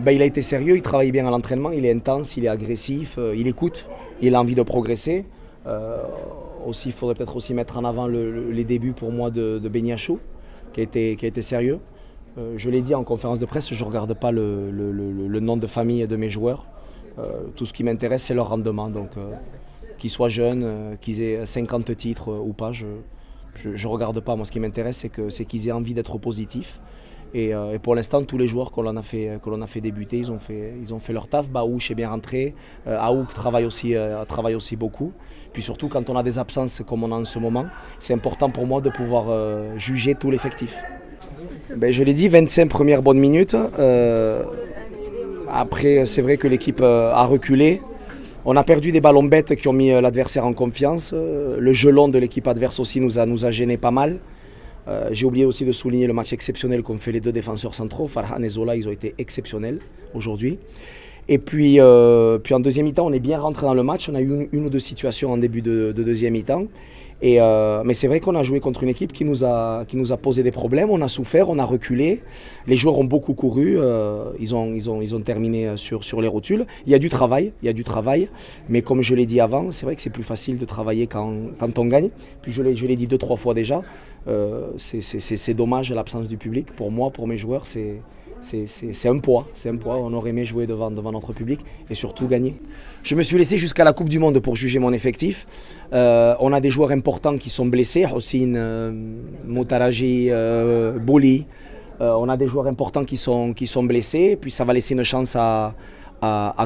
Il a été sérieux, il travaille bien à l'entraînement, il est intense, il est agressif, il écoute, il a envie de progresser. Aussi, il faudrait peut-être aussi mettre en avant les débuts pour moi de Beniachou, qui a été sérieux. Je l'ai dit en conférence de presse, je ne regarde pas le nom de famille de mes joueurs. Tout ce qui m'intéresse, c'est leur rendement. Donc, qu'ils soient jeunes, qu'ils aient 50 titres ou pas, je ne regarde pas. Moi, ce qui m'intéresse, c'est qu'ils aient envie d'être positifs. Et pour l'instant, tous les joueurs que l'on a fait débuter, ils ont fait leur taf. Baouch est bien rentré, Aouk travaille aussi beaucoup. Puis surtout, quand on a des absences comme on a en ce moment, c'est important pour moi de pouvoir juger tout l'effectif. Je l'ai dit, 25 premières bonnes minutes. Après, c'est vrai que l'équipe a reculé. On a perdu des ballons bêtes qui ont mis l'adversaire en confiance. Le jeu long de l'équipe adverse aussi nous a gêné pas mal. J'ai oublié aussi de souligner le match exceptionnel qu'ont fait les deux défenseurs centraux. Farhan et Zola, ils ont été exceptionnels aujourd'hui. Et puis en deuxième mi-temps, on est bien rentré dans le match. On a eu une ou deux situations en début de deuxième mi-temps. Mais c'est vrai qu'on a joué contre une équipe qui nous a posé des problèmes. On a souffert, on a reculé. Les joueurs ont beaucoup couru. Ils ont terminé sur les rotules. Il y a du travail. Mais comme je l'ai dit avant, c'est vrai que c'est plus facile de travailler quand on gagne. Puis je l'ai dit 2-3 fois déjà. C'est dommage l'absence du public. Pour moi, pour mes joueurs, c'est un poids. On aurait aimé jouer devant notre public et surtout gagner. Je me suis laissé jusqu'à la Coupe du Monde pour juger mon effectif. On a des joueurs importants qui sont blessés. Hossein, Moutaraji, Bouli. On a des joueurs importants qui sont blessés. Puis ça va laisser une chance à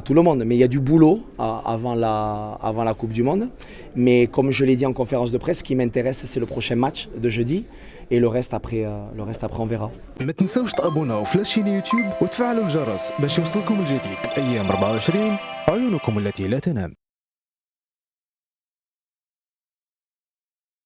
tout le monde. Mais il y a du boulot avant la Coupe du Monde. Mais comme je l'ai dit en conférence de presse, ce qui m'intéresse, c'est le prochain match de jeudi. Et le reste après on verra. ما تنساوش تابوناو في لاشين يوتيوب وتفعلوا الجرس باش يوصلكم الجديد. ايام 24 عيونكم التي لا تنام.